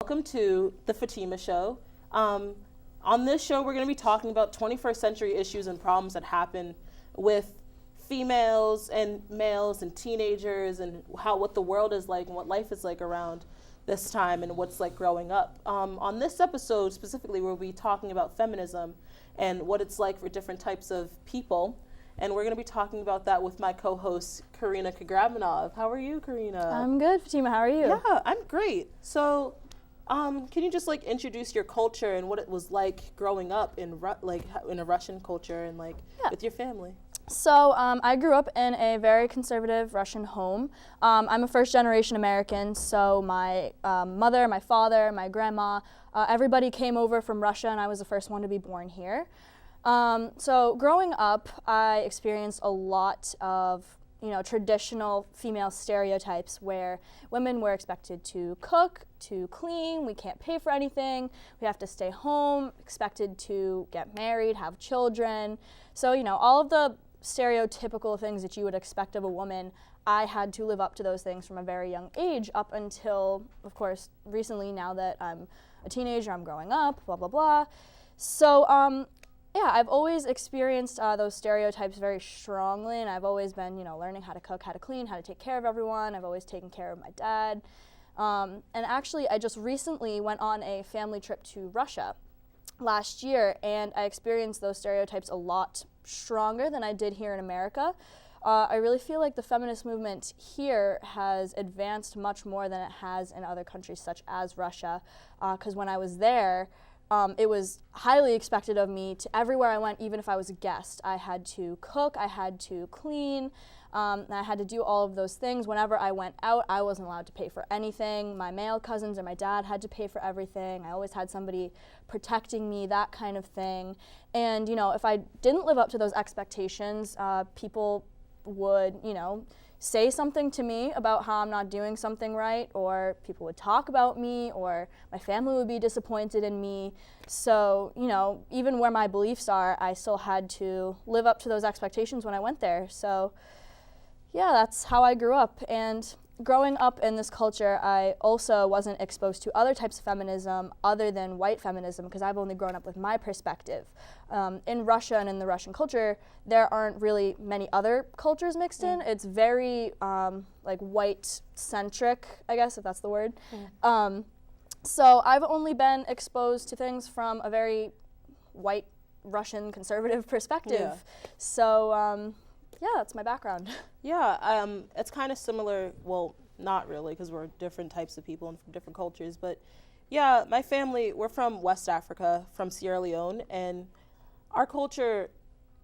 Welcome to the Fatima Show. On this show, we're going to be talking about 21st century issues and problems that happen with females and males and teenagers and what the world is like and what life is like around this time and what's like growing up. On this episode specifically, we'll be talking about feminism and what it's like for different types of people. And we're going to be talking about that with my co-host, Karina Kagramanov. How are you, Karina? I'm good, Fatima. How are you? Yeah, I'm great. So, can you just like introduce your culture and what it was like growing up in in a Russian culture and with your family? So I grew up in a very conservative Russian home. I'm a first-generation American, so my mother, my father, my grandma, everybody came over from Russia, and I was the first one to be born here. So growing up, I experienced a lot of traditional female stereotypes where women were expected to cook, to clean, we can't pay for anything, we have to stay home, expected to get married, have children. So, all of the stereotypical things that you would expect of a woman, I had to live up to those things from a very young age up until, of course, recently, now that I'm a teenager, I'm growing up, blah, blah, blah. So, yeah, I've always experienced those stereotypes very strongly, and I've always been, learning how to cook, how to clean, how to take care of everyone. I've always taken care of my dad. And actually, I just recently went on a family trip to Russia last year, and I experienced those stereotypes a lot stronger than I did here in America. I really feel like the feminist movement here has advanced much more than it has in other countries such as Russia, because when I was there, it was highly expected of me to everywhere I went, even if I was a guest. I had to cook, I had to clean, and I had to do all of those things. Whenever I went out, I wasn't allowed to pay for anything. My male cousins or my dad had to pay for everything. I always had somebody protecting me, that kind of thing. And, if I didn't live up to those expectations, people would, say something to me about how I'm not doing something right, or people would talk about me, or my family would be disappointed in me. So, even where my beliefs are, I still had to live up to those expectations when I went there. So, yeah, that's how I grew up. And growing up in this culture, I also wasn't exposed to other types of feminism other than white feminism, because I've only grown up with my perspective. In Russia and in the Russian culture, there aren't really many other cultures mixed in. It's very white-centric, I guess, if that's the word. So I've only been exposed to things from a very white Russian conservative perspective. Yeah. So yeah, that's my background. Yeah, it's kind of similar, well, not really, because we're different types of people and from different cultures, but yeah, my family, we're from West Africa, from Sierra Leone, and our culture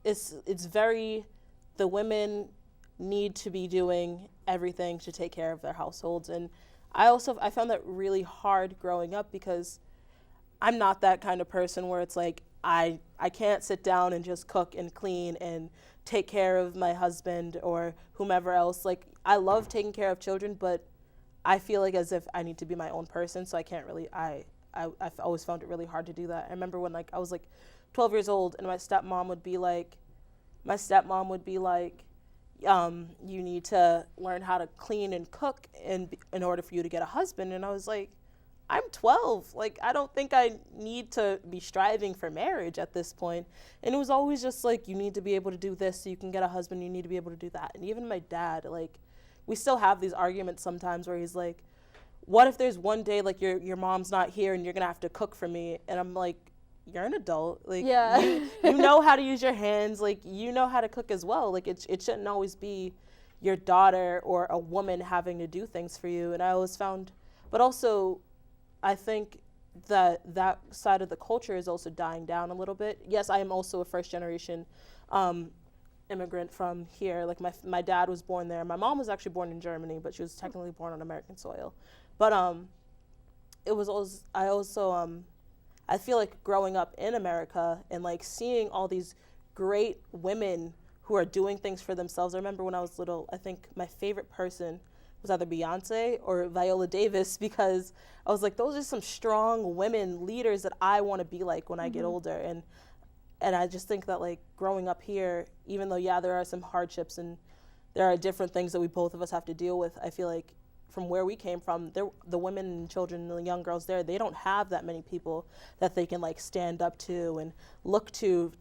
it's very, the women need to be doing everything to take care of their households, and I found that really hard growing up, because I'm not that kind of person where it's like, I can't sit down and just cook and clean and take care of my husband or whomever else. Like, I love taking care of children, but I feel like as if I need to be my own person, so I can't really, I've always found it really hard to do that. I remember when I was 12 years old, and my stepmom would be like, you need to learn how to clean and cook in order for you to get a husband. And I was like, I'm 12. I don't think I need to be striving for marriage at this point. And it was always just you need to be able to do this so you can get a husband. You need to be able to do that. And even my dad, we still have these arguments sometimes where he's like, what if there's one day your mom's not here and you're gonna have to cook for me? And I'm like, you're an adult. Yeah. you know how to use your hands. You know how to cook as well. It shouldn't always be your daughter or a woman having to do things for you. And I always found, but also, I think that side of the culture is also dying down a little bit. Yes, I am also a first-generation immigrant from here. My dad was born there. My mom was actually born in Germany, but she was technically born on American soil. But it was also, I feel like growing up in America and seeing all these great women who are doing things for themselves. I remember when I was little, I think my favorite person was either Beyonce or Viola Davis, because I was like, those are some strong women leaders that I want to be like when I get older. And I just think that growing up here, even though, yeah, there are some hardships and there are different things that both of us have to deal with, I feel like from where we came from, the women and children and the young girls there, they don't have that many people that they can like stand up to and look to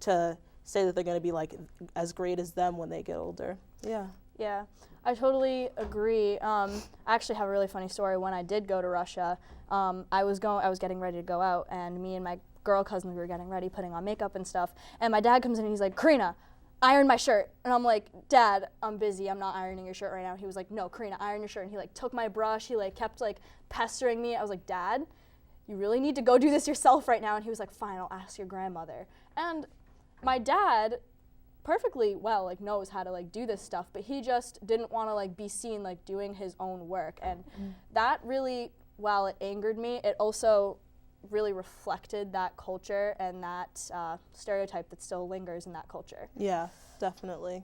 say that they're going to be like as great as them when they get older. Yeah. Yeah, I totally agree. I actually have a really funny story. When I did go to Russia, I was getting ready to go out, and me and my girl cousins were getting ready, putting on makeup and stuff. And my dad comes in and he's like, "Karina, iron my shirt." And I'm like, "Dad, I'm busy. I'm not ironing your shirt right now." He was like, "No, Karina, iron your shirt." And he like took my brush. He like kept like pestering me. I was like, "Dad, you really need to go do this yourself right now." And he was like, "Fine, I'll ask your grandmother." And my dad perfectly well like knows how to like do this stuff, but he just didn't want to like be seen like doing his own work. And that really, while it angered me, it also really reflected that culture and that stereotype that still lingers in that culture. Yeah, definitely.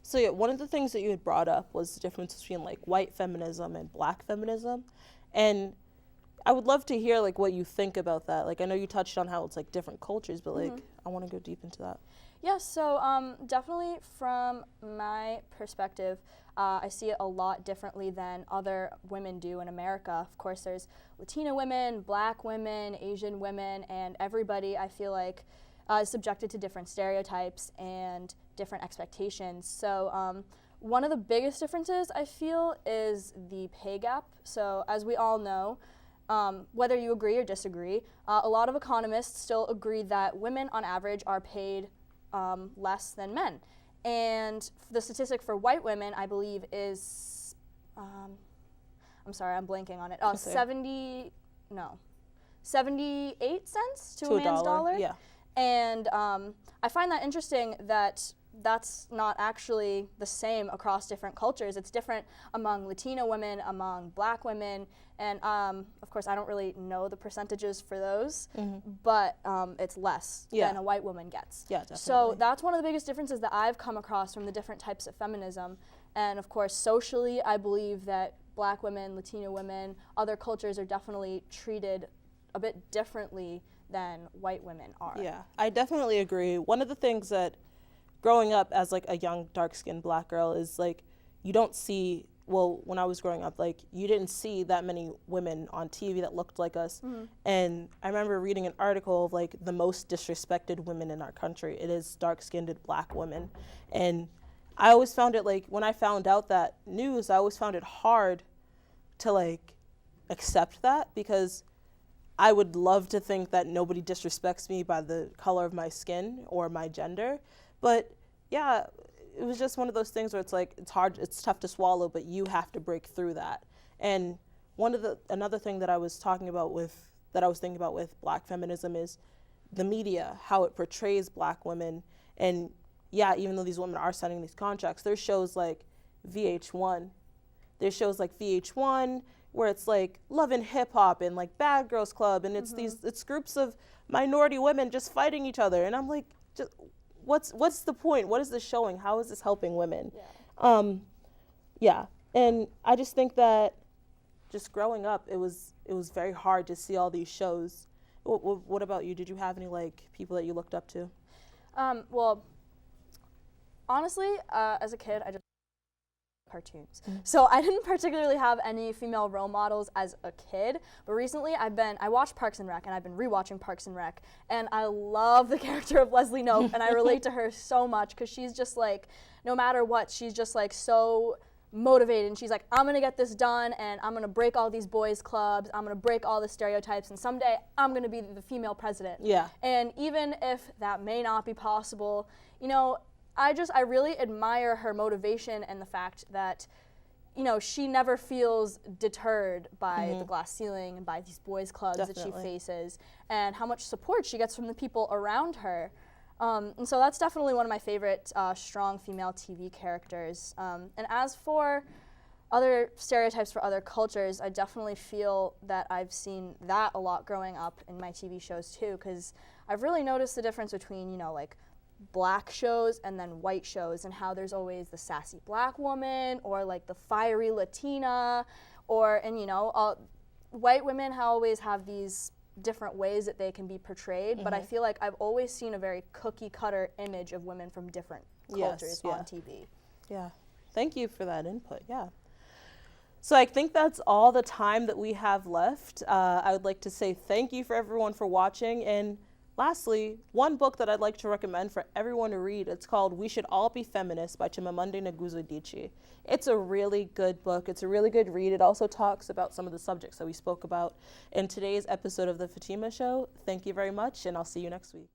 So yeah, one of the things that you had brought up was the difference between like white feminism and black feminism, and I would love to hear like what you think about that. Like I know you touched on how it's like different cultures, but like I want to go deep into that. Yeah, so definitely from my perspective, I see it a lot differently than other women do in America. Of course, there's Latina women, black women, Asian women, and everybody, I feel like, is subjected to different stereotypes and different expectations. So one of the biggest differences, I feel, is the pay gap. So as we all know, whether you agree or disagree, a lot of economists still agree that women on average are paid less than men. And the statistic for white women, I believe, is, I'm sorry, I'm blanking on it. 78 cents to a man's dollar. Yeah. And I find that interesting that that's not actually the same across different cultures. It's different among Latina women, among black women, and of course I don't really know the percentages for those, but it's less than a white woman gets. Yeah, definitely. So that's one of the biggest differences that I've come across from the different types of feminism. And of course socially, I believe that black women, Latina women, other cultures are definitely treated a bit differently than white women are. Yeah, I definitely agree. One of the things that growing up as like a young dark-skinned black girl is like you don't see, well, when I was growing up, like you didn't see that many women on TV that looked like us. And I remember reading an article of like the most disrespected women in our country. It is dark-skinned black women. And I always found it like, when I found out that news, I always found it hard to like accept that, because I would love to think that nobody disrespects me by the color of my skin or my gender. But yeah, it was just one of those things where it's like, it's hard, it's tough to swallow, but you have to break through that. And another thing that I was thinking about with black feminism is the media, how it portrays black women. And yeah, even though these women are signing these contracts, there's shows like VH1. There's shows like VH1 where it's like Love and Hip Hop and like Bad Girls Club, and it's groups of minority women just fighting each other. And I'm like, what's the point? What is this showing? How is this helping women? Yeah. And I just think that just growing up, it was very hard to see all these shows. What about you? Did you have any like people that you looked up to? Well, honestly, as a kid, I just cartoons. So I didn't particularly have any female role models as a kid, but recently I watched Parks and Rec, and I've been rewatching Parks and Rec, and I love the character of Leslie Knope, and I relate to her so much, because she's just like, no matter what, she's just like so motivated, and she's like, I'm gonna get this done, and I'm gonna break all these boys clubs, I'm gonna break all the stereotypes, and someday I'm gonna be the female president. Yeah. And even if that may not be possible, you know, I really admire her motivation and the fact that, you know, she never feels deterred by the glass ceiling and by these boys clubs that she faces, and how much support she gets from the people around her. And so that's definitely one of my favorite strong female TV characters. And as for other stereotypes for other cultures, I definitely feel that I've seen that a lot growing up in my TV shows too, because I've really noticed the difference between, you know, like black shows and then white shows, and how there's always the sassy black woman or like the fiery Latina, and you know, white women always have these different ways that they can be portrayed, but I feel like I've always seen a very cookie cutter image of women from different cultures on TV. Yeah, thank you for that input. Yeah. So I think that's all the time that we have left. I would like to say thank you for everyone for watching. And lastly, one book that I'd like to recommend for everyone to read, it's called We Should All Be Feminists by Chimamanda Ngozi Adichie. It's a really good book. It's a really good read. It also talks about some of the subjects that we spoke about in today's episode of The Fatima Show. Thank you very much, and I'll see you next week.